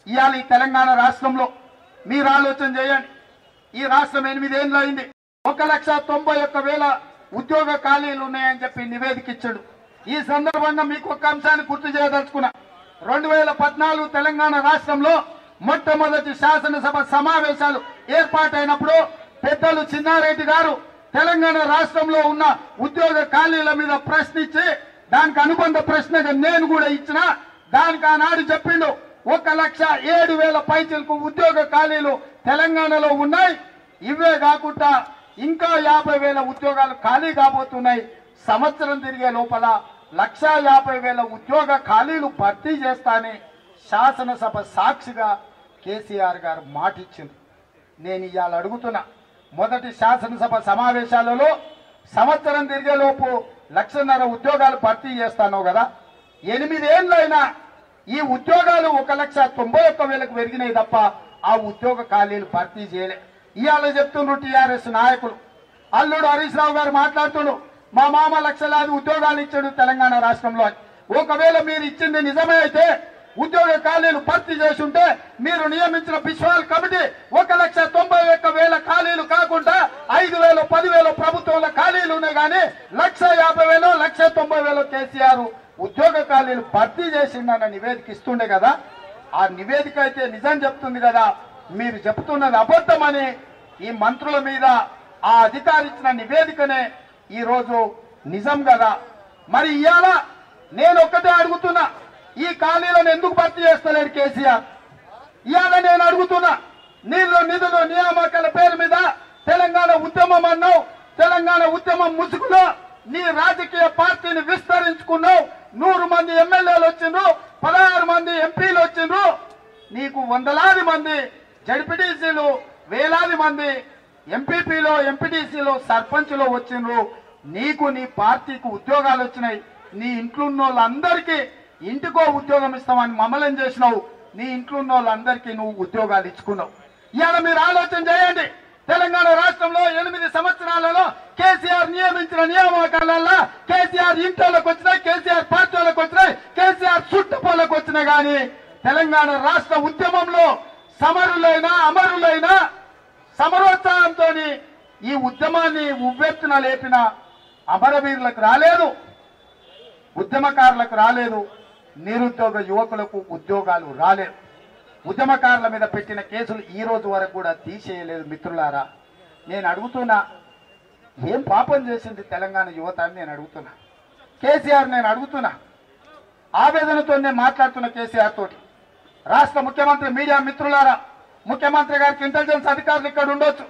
ఇవాళ ఈ తెలంగాణ రాష్ట్రంలో మీరు ఆలోచన చేయండి. ఈ రాష్ట్రం 8 ఏళ్ళు అయింది. 1,91,000 ఉద్యోగ ఖాళీలు ఉన్నాయని చెప్పి నివేదిక ఇచ్చాడు. ఈ సందర్భంగా మీకు ఒక అంశాన్ని గుర్తు చేయదలుచుకున్నా. 2014 తెలంగాణ రాష్ట్రంలో మొట్టమొదటి శాసనసభ సమావేశాలు ఏర్పాటైనప్పుడు పెద్దలు చిన్నారెడ్డి గారు తెలంగాణ రాష్ట్రంలో ఉన్న ఉద్యోగ ఖాళీల మీద ప్రశ్నించి దానికి అనుబంధ ప్రశ్నగా నేను కూడా ఇచ్చిన. దానికి ఆనాడు చెప్పిండు 1,07,000 పైచలకు ఉద్యోగ ఖాళీలు తెలంగాణలో ఉన్నాయి. ఇవే కాకుండా ఇంకా 50,000 ఉద్యోగాలు ఖాళీ కాబోతున్నాయి. సంవత్సరం తిరిగే లోపల 1,50,000 ఉద్యోగ ఖాళీలు భర్తీ చేస్తానని శాసనసభ సాక్షిగా కేసీఆర్ గారు మాటిచ్చింది. నేను ఇవాళ అడుగుతున్నా, మొదటి శాసనసభ సమావేశాలలో సంవత్సరం తిరిగే లోపు 1,50,000 ఉద్యోగాలు భర్తీ చేస్తాను కదా, 8 ఏళ్ళైనా ఈ ఉద్యోగాలు 1,91,000 పెరిగినాయి తప్ప ఆ ఉద్యోగ ఖాళీలు భర్తీ చేయలే. ఇవాళ చెప్తున్నారు టీఆర్ఎస్ నాయకులు. అల్లుడు హరీష్ రావు గారు మాట్లాడుతున్నారు, మా మామ లక్షలాది ఉద్యోగాలు ఇచ్చాడు తెలంగాణ రాష్ట్రంలో. ఒకవేళ మీరు ఇచ్చింది నిజమే అయితే ఉద్యోగ ఖాళీలు భర్తీ చేసి ఉంటే మీరు నియమించిన బిస్వాల్ కమిటీ 1,91,000 ఖాళీలు కాకుండా 5,000 10,000 ప్రభుత్వంలో ఖాళీలు ఉన్నాయి. కానీ 1,50,000 1,90,000 కేసీఆర్ ఉద్యోగ ఖాళీలు భర్తీ చేసిందన్న నివేదిక ఇస్తుండే కదా. ఆ నివేదిక అయితే నిజం చెప్తుంది కదా. మీరు చెప్తున్నది అబద్ధమని ఈ మంత్రుల మీద ఆ అధికారి ఇచ్చిన నివేదికనే ఈ రోజు నిజం కదా. మరి ఇవాళ నేను ఒక్కటే అడుగుతున్నా, ఈ ఖాళీలను ఎందుకు భర్తీ చేస్తలేడు కేసీఆర్? ఇవాళ నేను అడుగుతున్నా, నిధులు నియామకాల పేరు మీద తెలంగాణ ఉద్యమం అన్నావు. తెలంగాణ ఉద్యమం ముసుగులో నీ రాజకీయ పార్టీని విస్తరించుకున్నావు. 100 మంది ఎమ్మెల్యేలు వచ్చిండ్రు, 16 మంది ఎంపీలు వచ్చిండ్రు. నీకు వందలాది మంది జడ్పీటీసీలు, వేలాది మంది ఎంపీపీలో ఎంపీటీసీలో సర్పంచ్లో వచ్చిండ్రు. నీకు నీ పార్టీకి ఉద్యోగాలు వచ్చినాయి. నీ ఇంట్లో ఉన్న వాళ్ళందరికీ ఇంటికో ఉద్యోగం ఇస్తామని మమ్మల్ని చేసినావు. నీ ఇంట్లో ఉన్న వాళ్ళందరికీ నువ్వు ఉద్యోగాలు ఇచ్చుకున్నావు. ఇవాళ మీరు ఆలోచన చేయండి, తెలంగాణ రాష్ట్రంలో 8 సంవత్సరాలలో కేసీఆర్ నియమించిన నియామకాలలో కేసీఆర్ ఇంట్లోకి వచ్చినాయి, కేసీఆర్ పార్టీలకు వచ్చినాయి, కేసీఆర్ చుట్టుపక్కలకు వచ్చినాయి. కానీ తెలంగాణ రాష్ట్ర ఉద్యమంలో సమరులైనా అమరులైనా సమరోత్సాహంతో ఈ ఉద్యమాన్ని ఉవ్వెత్తున లేపిన అమరవీరులకు రాలేదు, ఉద్యమకారులకు రాలేదు, నిరుద్యోగ యువకులకు ఉద్యోగాలు రాలేదు. ఉద్యమకారుల మీద పెట్టిన కేసులు ఈ రోజు వరకు కూడా తీసేయలేదు. మిత్రులారా, నేను అడుగుతున్నా, ఏం పాపం చేసింది తెలంగాణ యువత అని నేను అడుగుతున్నా. కేసీఆర్ నేను అడుగుతున్నా, ఆవేదనతో నేను మాట్లాడుతున్న కేసీఆర్ తోటి. రాష్ట్ర ముఖ్యమంత్రి, మీడియా మిత్రులారా, ముఖ్యమంత్రి గారికి ఇంటెలిజెన్స్ అధికారులు ఇక్కడ ఉండొచ్చు.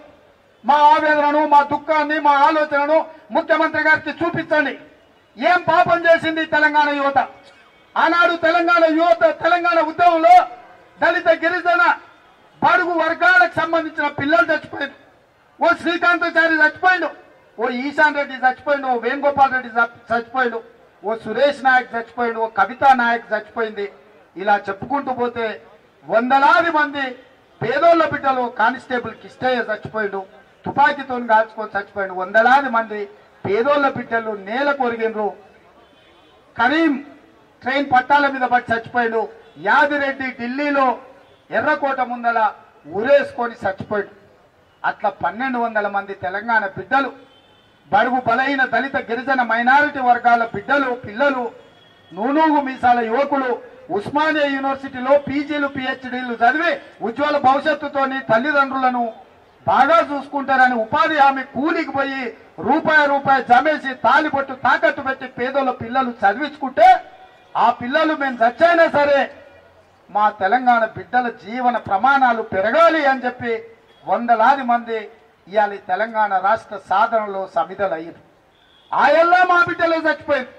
మా ఆవేదనను, మా దుఃఖాన్ని, మా ఆలోచనను ముఖ్యమంత్రి గారికి చూపించండి. ఏం పాపం చేసింది తెలంగాణ యువత? ఆనాడు తెలంగాణ యువత తెలంగాణ ఉద్యమంలో దళిత గిరిజన బడుగు వర్గాలకు సంబంధించిన పిల్లలు చచ్చిపోయారు. ఓ శ్రీకాంతాచారి చచ్చిపోయాడు, ఓ ఈశాన్ రెడ్డి చచ్చిపోయాడు, ఓ వేణుగోపాల్ రెడ్డి చచ్చిపోయాడు, ఓ సురేష్ నాయక్ చచ్చిపోయాడు, ఓ కవితా నాయక్ చచ్చిపోయింది. ఇలా చెప్పుకుంటూ పోతే వందలాది మంది పేదోళ్ల బిడ్డలు, కానిస్టేబుల్ కిష్టయ్య చచ్చిపోయాడు, తుపాకీతో కాల్చుకొని చచ్చిపోయాడు. వందలాది మంది పేదోళ్ల బిడ్డలు నేల కొరిగినరు. కరీం ట్రైన్ పట్టాల మీద పట్టి చచ్చిపోయాడు. యాదిరెడ్డి ఢిల్లీలో ఎర్రకోట ముందల ఊరేసుకొని చచ్చిపోయాడు. అట్లా 1,200 మంది తెలంగాణ బిడ్డలు, బడుగు బలైన దళిత గిరిజన మైనారిటీ వర్గాల బిడ్డలు, పిల్లలు, నూనూగు మీసాల యువకులు ఉస్మానియా యూనివర్సిటీలో పీజీలు పిహెచ్డీలు చదివి ఉజ్వల భవిష్యత్తుతోని తల్లిదండ్రులను బాగా చూసుకుంటారని ఉపాధి హామీ కూలికి పోయి రూపాయి జమేసి తాలిబొట్టు తాకట్టు పెట్టి పేదోళ్ళ పిల్లలు చదివించుకుంటే ఆ పిల్లలు మేము చచ్చైనా సరే మా తెలంగాణ బిడ్డల జీవన ప్రమాణాలు పెరగాలి అని చెప్పి వందలాది మంది ఇవాళ తెలంగాణ రాష్ట్ర సాధనలో సమిధలయ్యారు. ఆయల్లా మా బిడ్డలే చచ్చిపోయింది.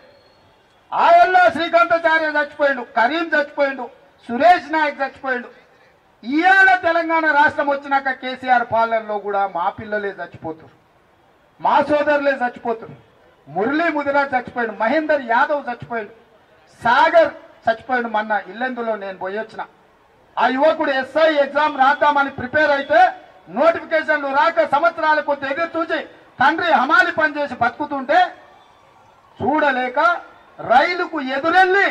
ఆయల్లా శ్రీకాంతాచార్య చచ్చిపోయిండు, కరీం చచ్చిపోయిండు, సురేష్ నాయక్ చచ్చిపోయిండు. ఇవాళ తెలంగాణ రాష్ట్రం వచ్చినాక కేసీఆర్ పాలనలో కూడా మా పిల్లలే చచ్చిపోతున్నారు, మా సోదరులే చచ్చిపోతున్నారు. మురళీ ముదిరాజ్ చచ్చిపోయాడు, మహేందర్ యాదవ్ చచ్చిపోయాడు, సాగర్ చచ్చిపోయాడు. మొన్న ఇల్లెందులో నేను పోయొచ్చిన. ఆ యువకుడు ఎస్ఐ ఎగ్జామ్ రాద్దామని ప్రిపేర్ అయితే నోటిఫికేషన్లు రాక సంవత్సరాల కొద్ది ఎదురు చూసి తండ్రి హమాలి పనిచేసి బతుకుతుంటే చూడలేక రైలుకు ఎదురెళ్లి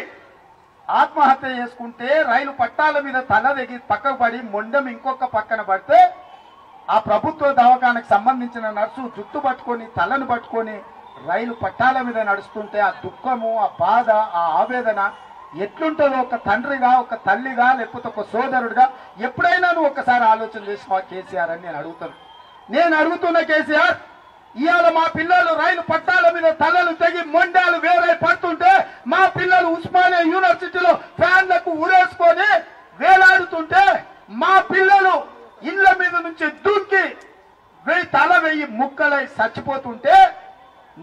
ఆత్మహత్య చేసుకుంటే రైలు పట్టాల మీద తల తెగి పక్కకు పడి మొండం ఇంకొక పక్కన పడితే ఆ ప్రభుత్వ దవాఖానకు సంబంధించిన నర్సు జుట్టు పట్టుకొని తలను పట్టుకొని రైలు పట్టాల మీద నడుస్తుంటే ఆ దుఃఖము, ఆ బాధ, ఆ ఆవేదన ఎట్లుంటుందో ఒక తండ్రిగా, ఒక తల్లిగా, లేకపోతే ఒక సోదరుడిగా ఎప్పుడైనా నువ్వు ఒక్కసారి ఆలోచన చేసినావా కేసీఆర్ అని నేను అడుగుతున్నా కేసీఆర్, ఇవాళ మా పిల్లలు రైలు పట్టాల మీద తలలు తెగి మొండాలు వేరే పడుతుంటే మా పిల్లలు ఉస్మానియా యూనివర్సిటీలో ఫ్యాన్లకు ఉరేసుకొని వేలాడుతుంటే మా పిల్లలు ఇళ్ల మీద నుంచి దూకి తల వెయ్యి ముక్కలై చచ్చిపోతుంటే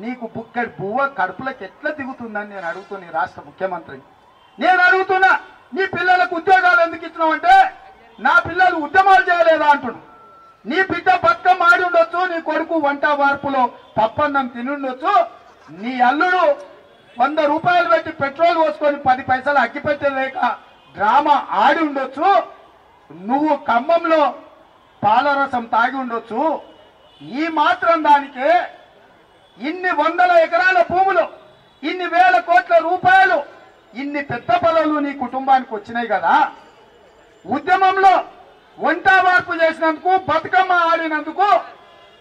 నీకు బుక్కడి బువ్వ కడుపులకు ఎట్లా దిగుతుందని నేను అడుగుతున్నా రాష్ట్ర ముఖ్యమంత్రిని. నేను అడుగుతున్నా, నీ పిల్లలకు ఉద్యోగాలు ఎందుకు ఇచ్చినావంటే నా పిల్లలు ఉద్యమాలు చేయలేదా అంటున్నా. నీ బిడ్డ బతుకమ్మ ఆడి ఉండొచ్చు, నీ కొడుకు వంట వార్పులో పప్పన్నం తినుండొచ్చు, నీ అల్లుడు 100 రూపాయలు పెట్టి పెట్రోల్ పోసుకొని 10 పైసలు అగ్గిపెట్టలేక డ్రామా ఆడి ఉండొచ్చు, నువ్వు ఖమ్మంలో పాలరసం తాగి ఉండొచ్చు. ఈ మాత్రం దానికే ఇన్ని 100 ఎకరాల భూములు, ఇన్ని వేల కోట్ల రూపాయలు, ఇన్ని పెద్ద పదవులు నీ కుటుంబానికి వచ్చినాయి కదా. ఉద్యమంలో వంట వార్పు చేసినందుకు, బతుకమ్మ ఆడినందుకు,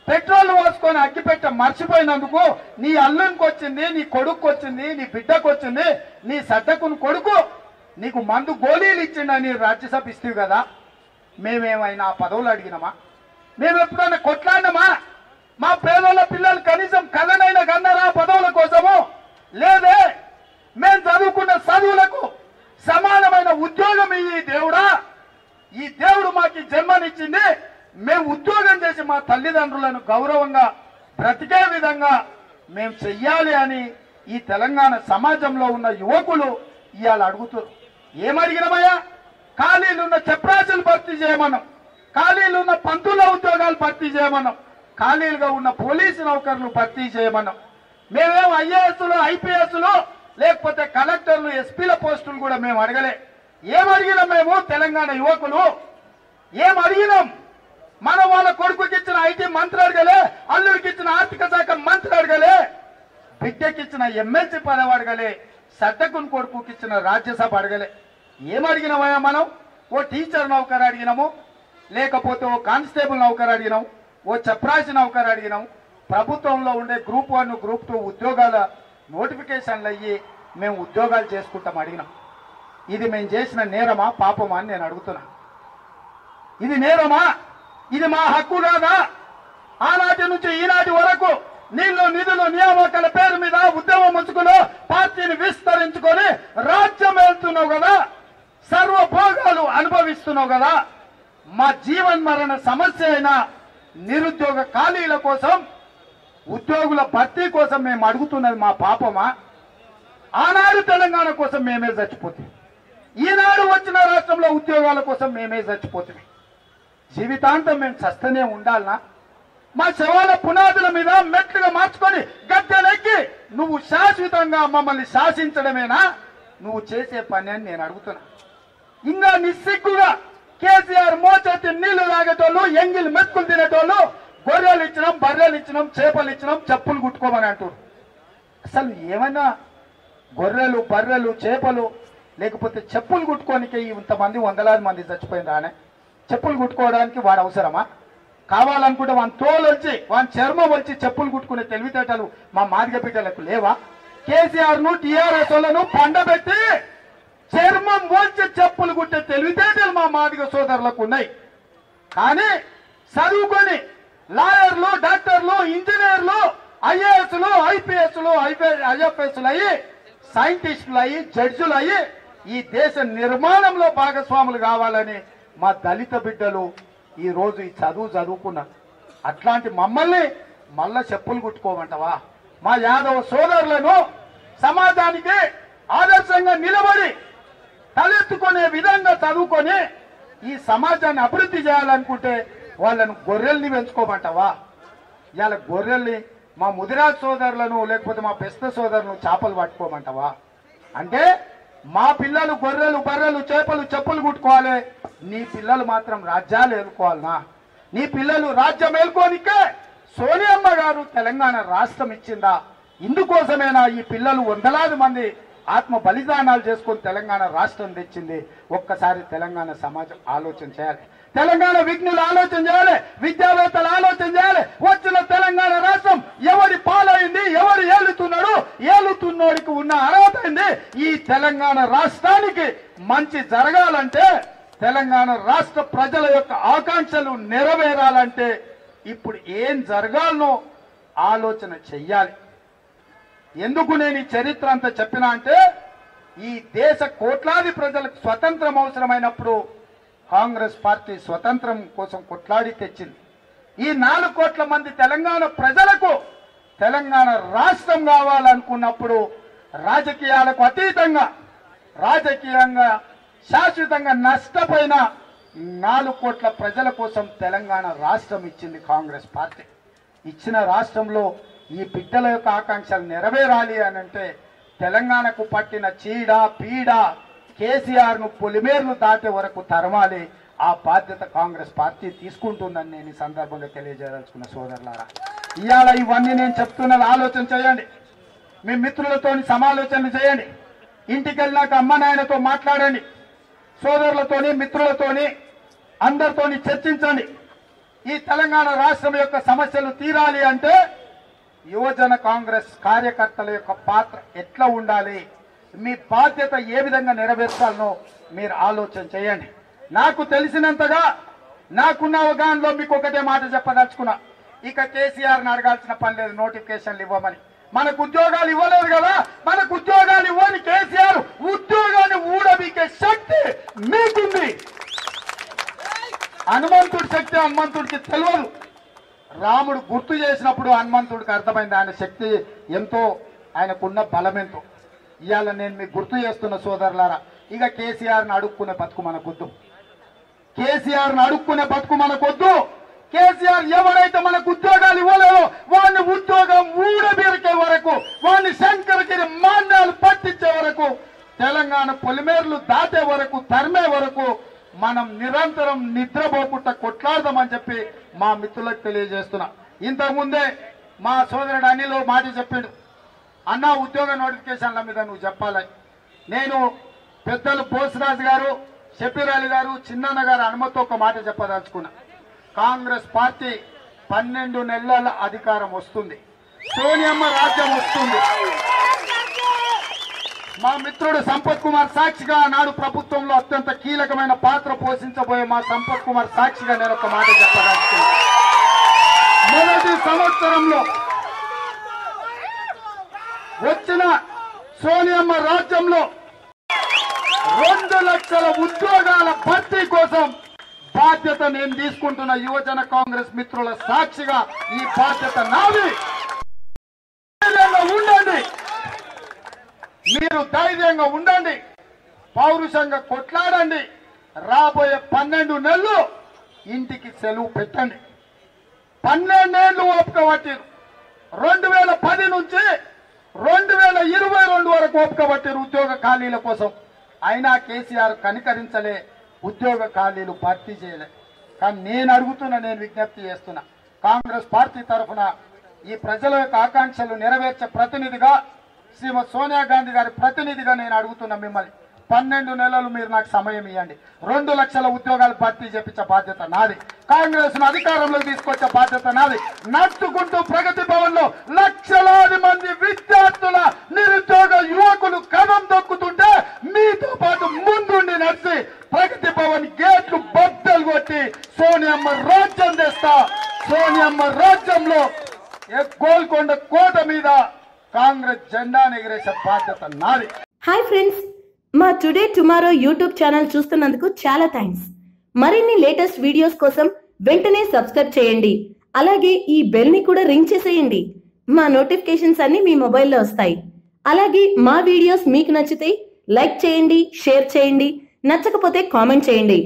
పెట్రోల్ పోసుకొని అగ్గిపెట్ట మర్చిపోయినందుకు నీ అల్లునికి వచ్చింది, నీ కొడుకు వచ్చింది, నీ బిడ్డకు వచ్చింది, నీ సడ్డకుని కొడుకు నీకు మందు గోళీలు ఇచ్చిండని రాజ్యసభ ఇస్తావు కదా. మేమేమైనా ఆ పదవులు అడిగినామా? మేము ఎప్పుడైనా కొట్లాడినామా? మా పేదల పిల్లలు కనీసం కళ్ళనైనా కన్నారా పదవుల కోసము? లేదే. మేము చదువుకున్న చదువులకు సమానమైన ఉద్యోగం ఈ దేవుడా, ఈ దేవుడు మాకు జన్మనిచ్చింది, మేము ఉద్యోగం చేసి మా తల్లిదండ్రులను గౌరవంగా బ్రతికే విధంగా మేము చెయ్యాలి అని ఈ తెలంగాణ సమాజంలో ఉన్న యువకులు ఇవాళ అడుగుతారు. ఏమడిగినామయ్యా? ఖాళీలున్న చెప్రాజులు భర్తీ చేయమన్నాం, ఖాళీలున్న పంతుల ఉద్యోగాలు భర్తీ చేయమన్నాం, ఖాళీలుగా ఉన్న పోలీసు నౌకర్లు భర్తీ చేయమన్నాం. మేమేం ఐఏఎస్లు, ఐపీఎస్లు, లేకపోతే కలెక్టర్లు, ఎస్పీల పోస్టులు కూడా మేము అడగలే. ఏమడిగినాం? మేము తెలంగాణ యువకులు ఏం అడిగినాం? మనం వాళ్ళ కొడుకుకి ఇచ్చిన ఐటీ మంత్రి అడగలే, అల్లుడికి ఇచ్చిన ఆర్థిక శాఖ మంత్రి అడగలే, బిడ్డకి ఇచ్చిన ఎమ్మెల్సీ పదవి అడగలే, సడ్డకుని కొడుకుకి ఇచ్చిన రాజ్యసభ అడగలే. ఏమడిగినామయ్యా మనం? ఓ టీచర్ నౌకర్ అడిగినాము, లేకపోతే ఓ కానిస్టేబుల్ నౌకర్ అడిగినాం, ఓ చప్రాసి నౌకర్ అడిగినాం. ప్రభుత్వంలో ఉండే గ్రూప్ 1, గ్రూప్ 2 ఉద్యోగాల నోటిఫికేషన్లు అయ్యి మేము ఉద్యోగాలు చేసుకుంటాం అడిగినాం. ఇది మేము చేసిన నేరమా, పాపమా అని నేను అడుగుతున్నా. ఇది నేరమా? ఇది మా హక్కు కాదా? ఆనాటి నుంచి ఈనాటి వరకు నీళ్లు, నిధులు, నియామకాల పేరు మీద ఉద్యమ ముసుగులో పార్టీని విస్తరించుకొని రాజ్యం వెళ్తున్నావు కదా, సర్వభోగాలు అనుభవిస్తున్నావు కదా. మా జీవన్ మరణ సమస్య అయిన నిరుద్యోగ ఖాళీల కోసం, ఉద్యోగుల భర్తీ కోసం మేము అడుగుతున్నది మా పాపమా? ఆనాడు తెలంగాణ కోసం మేమే చచ్చిపోతాం, ఈనాడు వచ్చిన రాష్ట్రంలో ఉద్యోగాల కోసం మేమే చచ్చిపోతున్నాం. జీవితాంతం మేము చస్తూనే ఉండాలనా? మా శవాల పునాదుల మీద మెట్లుగా మార్చుకొని గద్దెనెక్కి నువ్వు శాశ్వతంగా మమ్మల్ని శాసించడమేనా నువ్వు చేసే పని అని నేను అడుగుతున్నా. ఇంకా నిస్సిగ్గుగా కేసీఆర్ మోచెత్తి నీళ్లు తాగేటోళ్ళు, ఎంగిల్ మెతుకులు తినేటోళ్ళు గొర్రెలు ఇచ్చినాం, బర్రెలు ఇచ్చినాం, చేపలు ఇచ్చినాం, చెప్పులు కుట్టుకోమని అంటారు. అసలు ఏమైనా గొర్రెలు, బర్రెలు, చేపలు లేకపోతే చెప్పులు కుట్టుకోనికి ఇంతమంది 100,000 మంది చచ్చిపోయిందానే? చెప్పులు కుట్టుకోవడానికి వాడు అవసరమా? కావాలనుకుంటే వాని తోలు వచ్చి, వాని చర్మం వచ్చి చెప్పులు కుట్టుకునే తెలివితేటలు మా మాదిగ బిడ్డలకు లేవా? కేసీఆర్ ను, టీఆర్ఎస్ లను పండబెట్టి చర్మం వచ్చి చెప్పులు కుట్టే తెలివితేటలు మా మాదిగ సోదరులకు ఉన్నాయి. కానీ చదువుకొని లాయర్లు, డాక్టర్లు, ఇంజనీర్లు, ఐఏఎస్లు, ఐపీఎస్లు, ఐఎఫ్ఎస్లు అయ్యి, సైంటిస్టులు అయ్యి, జడ్జిలు అయ్యి ఈ దేశ నిర్మాణంలో భాగస్వాములు కావాలని మా దళిత బిడ్డలు ఈ రోజు ఈ చదువుకున్నారు. అట్లాంటి మమ్మల్ని మళ్ళా చెప్పులు కుట్టుకోమంటావా? మా యాదవ సోదరులను సమాజానికి ఆదర్శంగా నిలబడి తలెత్తుకునే విధంగా చదువుకొని ఈ సమాజాన్ని అభివృద్ధి చేయాలనుకుంటే వాళ్ళను గొర్రెల్ని పెంచుకోమంటావా? ఇవాళ గొర్రెల్ని, మా ముదిరాజ్ సోదరులను లేకపోతే మా బెస్త సోదరులను చేపలు పట్టుకోమంటావా? అంటే మా పిల్లలు గొర్రెలు, బర్రెలు, చేపలు, చెప్పులు కుట్టుకోవాలి, నీ పిల్లలు మాత్రం రాజ్యాలు ఏలుకోవాలనా? నీ పిల్లలు రాజ్యం ఏలుకోనికే సోనియమ్మ గారు తెలంగాణ రాష్ట్రం ఇచ్చిందా? ఇందుకోసమేనా ఈ పిల్లలు 100,000 మంది ఆత్మ బలిదానాలు చేసుకొని తెలంగాణ రాష్ట్రం తెచ్చింది. ఒక్కసారి తెలంగాణ సమాజం ఆలోచన చేయాలి. తెలంగాణ విజ్ఞులు ఆలోచన చేయాలి. విద్యావేత్తలు ఆలోచన చేయాలి. వచ్చిన తెలంగాణ రాష్ట్రం ఎవరి పాలైంది, ఎవరు ఏలుతున్నాడు, ఏలుతున్నోడికి ఉన్న అర్హత ఏంది? ఈ తెలంగాణ రాష్ట్రానికి మంచి జరగాలంటే, తెలంగాణ రాష్ట్ర ప్రజల యొక్క ఆకాంక్షలు నెరవేరాలంటే ఇప్పుడు ఏం జరగాలనో ఆలోచన చెయ్యాలి. ఎందుకు నేను ఈ చరిత్ర అంతా చెప్పినా అంటే, ఈ దేశ కోట్లాది ప్రజలకు స్వతంత్రం అవసరమైనప్పుడు కాంగ్రెస్ పార్టీ స్వతంత్రం కోసం కొట్లాడి తెచ్చింది. ఈ 4 కోట్ల మంది తెలంగాణ ప్రజలకు తెలంగాణ రాష్ట్రం కావాలనుకున్నప్పుడు రాజకీయాలకు అతీతంగా, రాజకీయంగా శాశ్వతంగా నష్టపోయిన 4 కోట్ల ప్రజల కోసం తెలంగాణ రాష్ట్రం ఇచ్చింది కాంగ్రెస్ పార్టీ. ఇచ్చిన రాష్ట్రంలో ఈ బిడ్డల యొక్క ఆకాంక్షలు నెరవేరాలి అని అంటే తెలంగాణకు పట్టిన చీడ పీడ కేసీఆర్ ను పొలిమేర్లు దాటే వరకు తరమాలి. ఆ బాధ్యత కాంగ్రెస్ పార్టీ తీసుకుంటుందని నేను ఈ సందర్భంగా తెలియజేయదలుచుకున్న సోదరులారా, ఇవాళ ఇవన్నీ నేను చెప్తున్నది ఆలోచన చేయండి. మీ మిత్రులతోని సమాలోచనలు చేయండి. ఇంటికి వెళ్ళినాక అమ్మ నాయనతో మాట్లాడండి. సోదరులతోని మిత్రులతోని అందరితోని చర్చించండి. ఈ తెలంగాణ రాష్ట్రం యొక్క సమస్యలు తీరాలి అంటే యువజన కాంగ్రెస్ కార్యకర్తల యొక్క పాత్ర ఎట్లా ఉండాలి, మీ బాధ్యత ఏ విధంగా నెరవేర్చాలనో మీరు ఆలోచన చేయండి. నాకు తెలిసినంతగా, నాకున్న అవగాహనలో మీకు ఒకటే మాట చెప్పదలుచుకున్నా. ఇక కేసీఆర్ని అడగాల్సిన పని లేదు నోటిఫికేషన్లు ఇవ్వమని. మనకు ఉద్యోగాలు ఇవ్వలేదు కదా, మనకు ఉద్యోగాలు ఇవ్వని కేసీఆర్ ఉద్యోగాన్ని ఊడబీకే శక్తి మీకుంది. హనుమంతుడి శక్తి హనుమంతుడికి తెలియదు. రాముడు గుర్తు చేసినప్పుడు హనుమంతుడికి అర్థమైంది ఆయన శక్తి ఎంతో, ఆయనకున్న బలం ఎంతో. ఇవాళ నేను మీకు గుర్తు చేస్తున్న సోదరులారా, ఇక కేసీఆర్ని అడుక్కునే బతుకు మనకొద్దు. కేసీఆర్ని అడుక్కునే బతుకు మనకొద్దు. కేసీఆర్ ఎవరైతే మనకు ఉద్యోగాలు ఇవ్వలేదో వాడిని ఉద్యోగం ఊడబీరికే వరకు, వాడిని శంకరగిరి మాన్యాలు పట్టించే వరకు, తెలంగాణ పొలిమేర్లు దాటే వరకు, తరిమే వరకు మనం నిరంతరం నిద్రపోకుండా కొట్లాడదామని చెప్పి మా మిత్రులకు తెలియజేస్తున్నా. ఇంతకుముందే మా సోదరుడు అనిల్ మాట చెప్పిండు, అన్న ఉద్యోగ నోటిఫికేషన్ల మీద నువ్వు చెప్పాలని. నేను పెద్దలు బోసరాజు గారు, షబీర్ అలీ గారు, చిన్నన్న గారు అనుమతితో ఒక మాట చెప్పదలుచుకున్నా. కాంగ్రెస్ పార్టీ 12 నెలల అధికారం వస్తుంది, సోనియమ్మ రాజ్యం వస్తుంది. మా మిత్రుడు సంపత్ కుమార్ సాక్షిగా నాడు ప్రభుత్వంలో అత్యంత కీలకమైన పాత్ర పోషించబోయే మా సంపత్ కుమార్ సాక్షిగా నేను ఒక మాట చెప్పదలుచుకున్నా. మొదటి సంవత్సరంలో వచ్చిన సోనియమ్మ రాజ్యంలో 2 లక్షల ఉద్యోగాల భర్తీ కోసం బాధ్యత నేను తీసుకుంటున్న యువజన కాంగ్రెస్ మిత్రుల సాక్షిగా ఈ బాధ్యత నాది. ఉండండి, మీరు ధైర్యంగా ఉండండి, పౌరుషంగా కొట్లాడండి. రాబోయే 12 నెలలు ఇంటికి సెలవు పెట్టండి. 12 ఏళ్లు ఓపిక పట్టిరు. 2010 నుంచి 2022 వరకు ఓపిక పట్టిరు ఉద్యోగ ఖాళీల కోసం. అయినా కేసీఆర్ కనికరించలే, ఉద్యోగ ఖాళీలు భర్తీ చేయలే. కానీ నేను అడుగుతున్నా, నేను విజ్ఞప్తి చేస్తున్నా, కాంగ్రెస్ పార్టీ తరఫున ఈ ప్రజల యొక్క ఆకాంక్షలు నెరవేర్చే ప్రతినిధిగా, శ్రీమతి సోనియా గాంధీ గారి ప్రతినిధిగా నేను అడుగుతున్నా మిమ్మల్ని, 12 నెలలు మీరు నాకు సమయం ఇవ్వండి. 2 లక్షల ఉద్యోగాలు భర్తీ చేపించే బాధ్యత నాది. కాంగ్రెస్ ను అధికారంలోకి తీసుకొచ్చే బాధ్యత నాది. నడుచుకుంటూ ప్రగతి భవన్ లో లక్షలాది మంది విద్యార్థుల, నిరుద్యోగ యువకులు కదం దొక్కుతుంటే మీతో పాటు ముందుండి నడిచి ప్రగతి భవన్ గేట్లు బద్దలు కొట్టి సోనియమ్మ రాజ్యం తెస్తా. సోనియమ్మ రాజ్యంలో గోల్కొండ కోట మీద కాంగ్రెస్ జెండాను ఎగిరేసే బాధ్యత నాది. హాయ్ ఫ్రెండ్స్, మా టుడే టుమారో యూట్యూబ్ ఛానల్ చూస్తున్నందుకు చాలా థ్యాంక్స్. మరిన్ని లేటెస్ట్ వీడియోస్ కోసం వెంటనే సబ్స్క్రైబ్ చేయండి. అలాగే ఈ బెల్ ని కూడా రింగ్ చేసేయండి. మా నోటిఫికేషన్స్ అన్ని మీ మొబైల్లో వస్తాయి. అలాగే మా వీడియోస్ మీకు నచ్చితే లైక్ చేయండి, షేర్ చేయండి, నచ్చకపోతే కామెంట్ చేయండి.